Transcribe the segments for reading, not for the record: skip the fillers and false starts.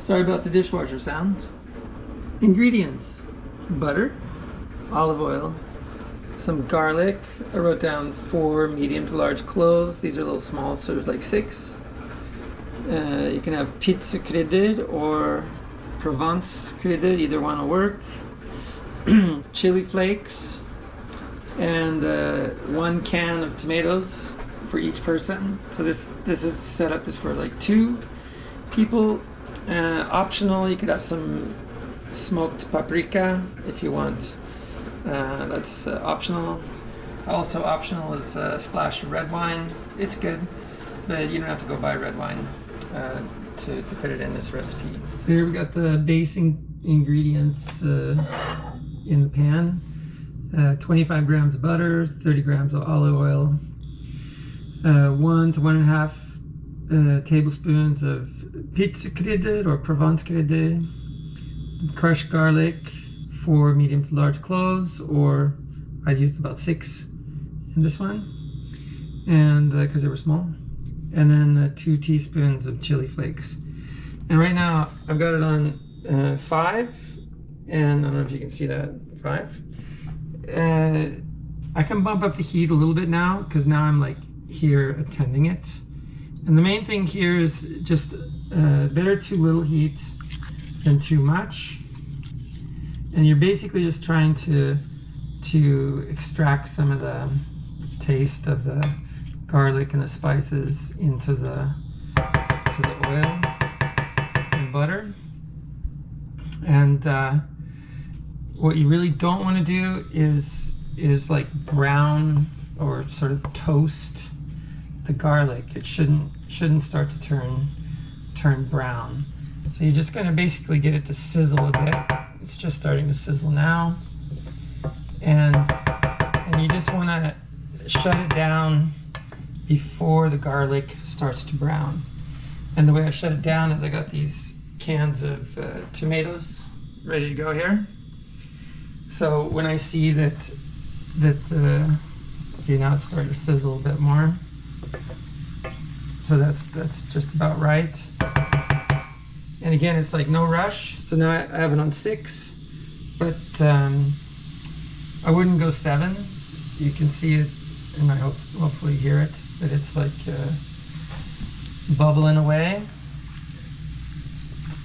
Sorry about the dishwasher sound. Ingredients: butter, olive oil, some garlic. I wrote down 4 medium to large cloves. These are a little small, so there's like 6. You can have pizza kryddor or provance kryddor, either one will work. Chili flakes, and 1 can of tomatoes for each person. So this is setup is for like 2 people. Optional, you could have some smoked paprika if you want. That's optional. Also optional is a splash of red wine. It's good, but you don't have to go buy red wine to put it in this recipe. So here we got the base ingredients in the pan. 25 grams of butter, 30 grams of olive oil, 1 to 1.5 tablespoons of pizza kryddor or provance kryddor, crushed garlic, 4 medium to large cloves, or I'd used about 6 in this one, and because they were small, and then 2 teaspoons of chili flakes. And right now I've got it on 5, and I don't know if you can see that, 5. I can bump up the heat a little bit now because now I'm like here attending it. And the main thing here is just better too little heat than too much. And you're basically just trying to extract some of the taste of the garlic and the spices into the oil and butter. And what you really don't want to do is like brown or sort of toast the garlic. It shouldn't start to turn brown. So you're just going to basically get it to sizzle a bit. It's just starting to sizzle now, and you just want to shut it down before the garlic starts to brown. And the way I shut it down is I got these cans of tomatoes ready to go here. So when I see that see, now it's starting to sizzle a bit more. So that's just about right. And again, it's like no rush. So now I have it on 6, but I wouldn't go 7. You can see it, and I hopefully hear it, that it's like bubbling away.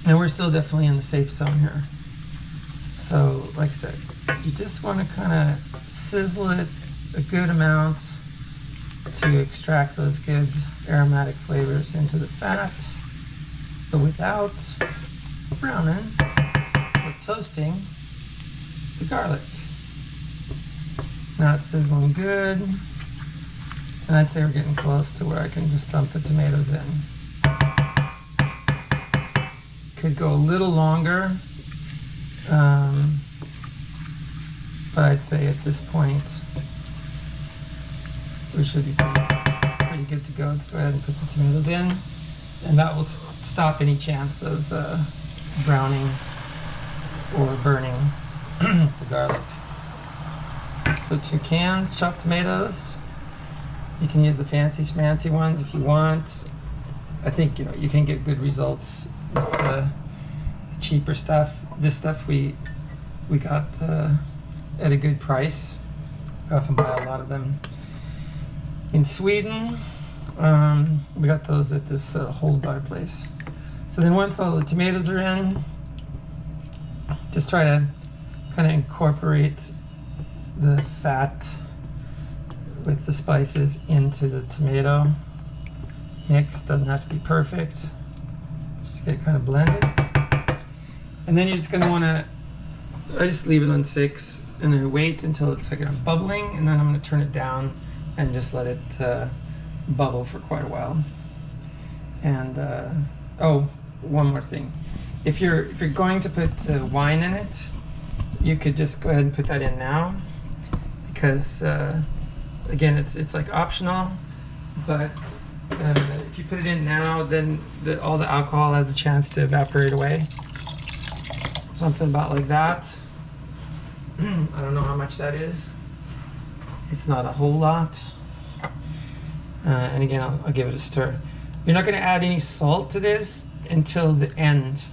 And we're still definitely in the safe zone here. So, like I said, you just want to kind of sizzle it a good amount to extract those good aromatic flavors into the fat, but without browning or toasting the garlic. Now it's sizzling good, and I'd say we're getting close to where I can just dump the tomatoes in. Could go a little longer, but I'd say at this point we should be pretty good to go ahead and put the tomatoes in, and that will stop any chance of browning or burning the garlic. So 2 cans chopped tomatoes. You can use the fancy schmancy ones if you want. I think you can get good results with the cheaper stuff. This stuff we got at a good price. We often buy a lot of them in Sweden. We got those at this hold bar place. So then once all the tomatoes are in, just try to kind of incorporate the fat with the spices into the tomato mix. Doesn't have to be perfect. Just get it kind of blended. And then you're just going to want to, I just leave it on 6 and then wait until it's like bubbling, and then I'm going to turn it down and just let it bubble for quite a while. And oh, one more thing. If you're going to put wine in it, you could just go ahead and put that in now, because again, it's like optional, but if you put it in now, then all the alcohol has a chance to evaporate away. Something about like that. I don't know how much that is. It's not a whole lot. And again, I'll give it a stir. You're not going to add any salt to this until the end.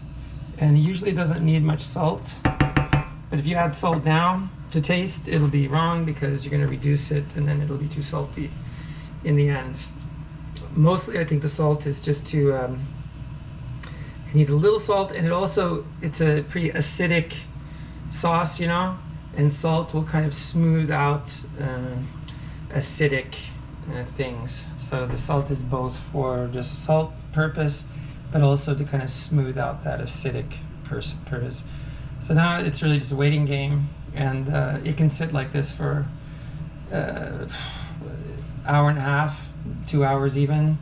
And usually it doesn't need much salt. But if you add salt now to taste, it'll be wrong because you're going to reduce it and then it'll be too salty in the end. Mostly I think the salt is just to, it needs a little salt, and it's a pretty acidic sauce, you know, and salt will kind of smooth out acidic things. So the salt is both for just salt purpose, but also to kind of smooth out that acidic purpose. So now it's really just a waiting game, and it can sit like this for hour and a half, 2 hours even.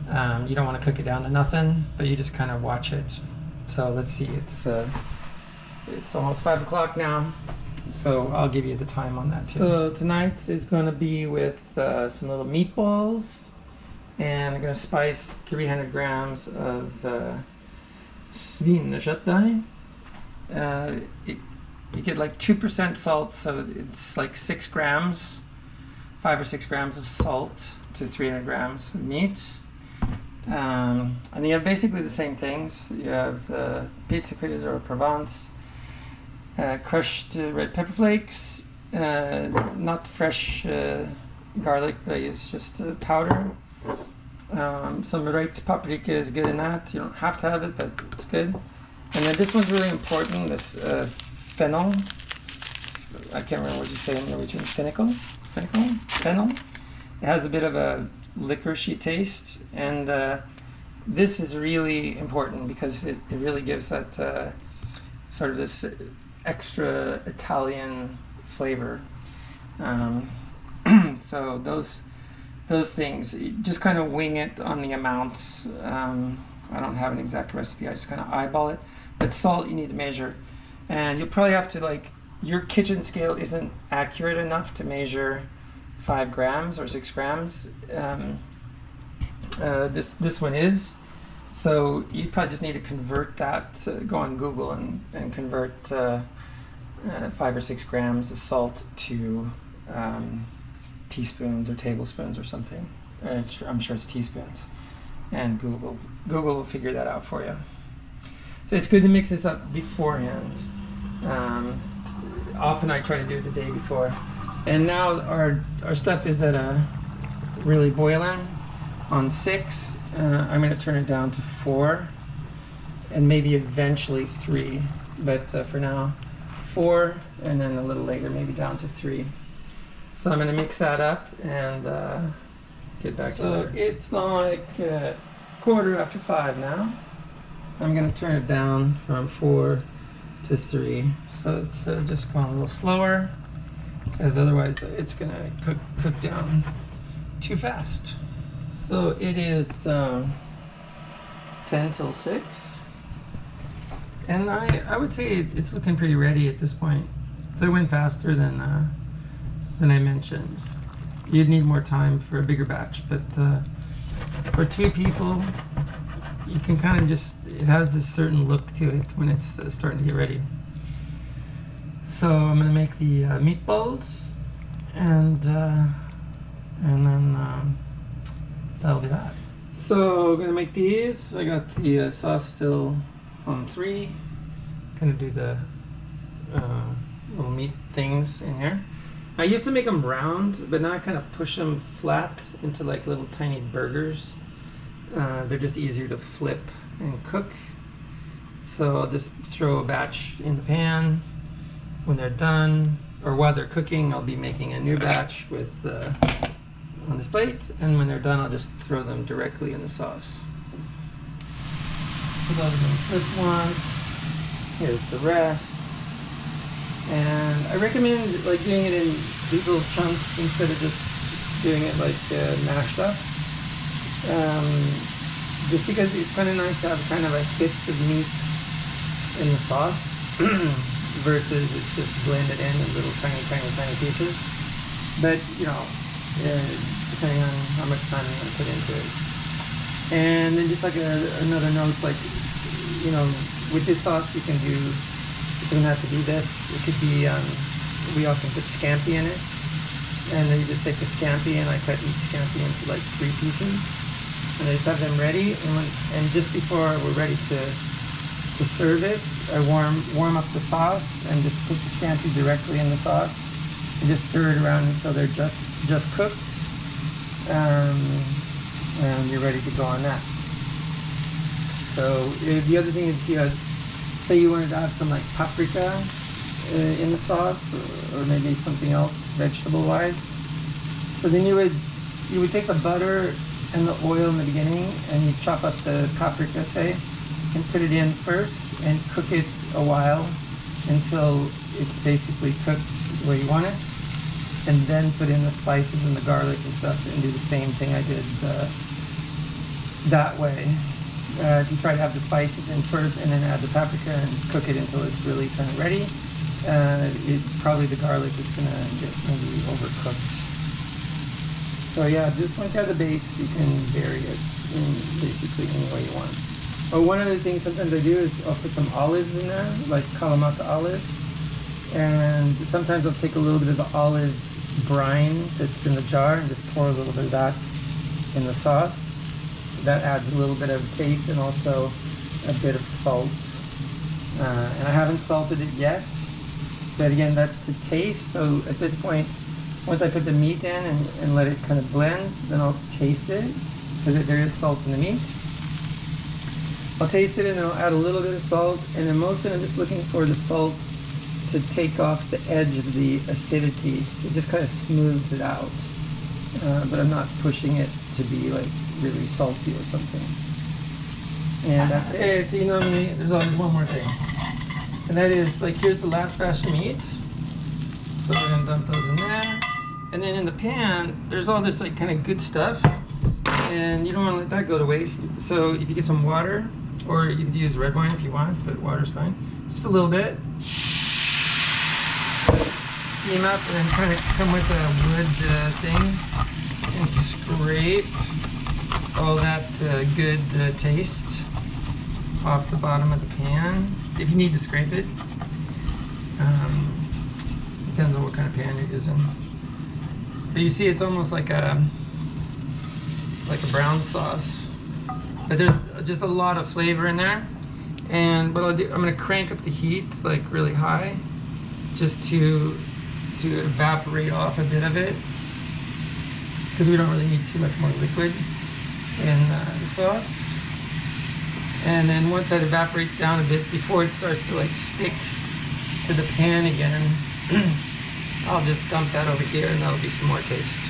You don't want to cook it down to nothing, but you just kind of watch it. So let's see, it's almost 5 o'clock now, so I'll give you the time on that too. So tonight is going to be with some little meatballs, and I'm going to spice 300 grams of svinekjøttdeig. You get like 2% salt, so it's like 6 grams, 5 or 6 grams of salt to 300 grams of meat. And you have basically the same things. You have pizza critters or provance, crushed red pepper flakes, not fresh garlic, but I use just powder. Some raked paprika is good in that. You don't have to have it, but it's good. And then this one's really important, this fennel. I can't remember what you say in Norwegian. Fennel? It has a bit of a licoricey taste, and this is really important because it really gives that sort of this extra Italian flavor. So those things, you just kind of wing it on the amounts. I don't have an exact recipe, I just kind of eyeball it. But salt you need to measure, and you'll probably have to, like, your kitchen scale isn't accurate enough to measure 5 grams or 6 grams. This one is, so you probably just need to convert that, go on Google and convert 5 or 6 grams of salt to teaspoons or tablespoons or something. I'm sure it's teaspoons, and Google will figure that out for you. So it's good to mix this up beforehand. Often I try to do it the day before. And now our stuff is at a really boiling on 6. I'm going to turn it down to 4 and maybe eventually 3. But for now, 4, and then a little later maybe down to 3. So I'm going to mix that up and get back to it. So it's like 5:15 now. I'm going to turn it down from 4 to 3. So it's just going a little slower, because otherwise it's going to cook down too fast. So it is 10 till 6. And I would say it's looking pretty ready at this point. So it went faster than I mentioned. You'd need more time for a bigger batch, but for 2 people, you can kind of just, it has this certain look to it when it's starting to get ready. So I'm going to make the meatballs, and then that'll be that. So I'm going to make these. I got the sauce still on 3. Going to do the little meat things in here. I used to make them round, but now I kind of push them flat into like little tiny burgers. They're just easier to flip and cook. So I'll just throw a batch in the pan. When they're done, or while they're cooking, I'll be making a new batch with on this plate. And when they're done, I'll just throw them directly in the sauce. Put those in the first one. Here's the rest. And I recommend like doing it in these little chunks instead of just doing it like mashed up. Just because it's kind of nice to have kind of a fist of meat in the sauce versus it's just blended in little tiny pieces. But you know, depending on how much time you want to put into it. And then just like another note, like, you know, with this sauce you can do, it doesn't have to be this. It could be, we often put scampi in it. And then you just take the scampi, and I cut each scampi into like 3 pieces. And I just have them ready, and just before we're ready to to serve it, I warm up the sauce and just put the scampi directly in the sauce and just stir it around until they're just cooked, and you're ready to go on that. So the other thing is, say you wanted to add some like paprika in the sauce, or maybe something else vegetable wise. So then you would take the butter and the oil in the beginning, and you chop up the paprika, say, and put it in first and cook it a while until it's basically cooked the way you want it, and then put in the spices and the garlic and stuff and do the same thing I did that way. If you try to have the spices in first and then add the paprika and cook it until it's really kind of ready, probably the garlic is going to get maybe overcooked. So yeah, just once you have the base, you can vary it in basically any way you want. Oh, one other thing sometimes I do is I'll put some olives in there, like kalmata olives. And sometimes I'll take a little bit of the olive brine that's in the jar and just pour a little bit of that in the sauce. That adds a little bit of taste and also a bit of salt. And I haven't salted it yet, but again, that's to taste. So at this point, once I put the meat in and let it kind of blend, then I'll taste it, because there is salt in the meat. I'll taste it and then I'll add a little bit of salt, and then mostly I'm just looking for the salt to take off the edge of the acidity. It just kind of smooths it out, but I'm not pushing it to be like really salty or something. And that's it. Okay, so you know me, there's always one more thing, and that is, like, here's the last batch of meat. So we're gonna dump those in there. And then in the pan, there's all this like kind of good stuff, and you don't want to let that go to waste. So if you get some water, or you could use red wine if you want, but water's fine. Just a little bit. Steam up, and then kind of come with a wood thing and scrape all that good taste off the bottom of the pan. If you need to scrape it. Depends on what kind of pan you're using. But you see, it's almost like a brown sauce, but there's just a lot of flavor in there. And what I'll do, I'm gonna crank up the heat like really high, just to evaporate off a bit of it, because we don't really need too much more liquid in the sauce. And then once that evaporates down a bit, before it starts to like stick to the pan again, I'll just dump that over here, and that'll be some more taste.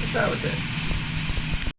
But that was it.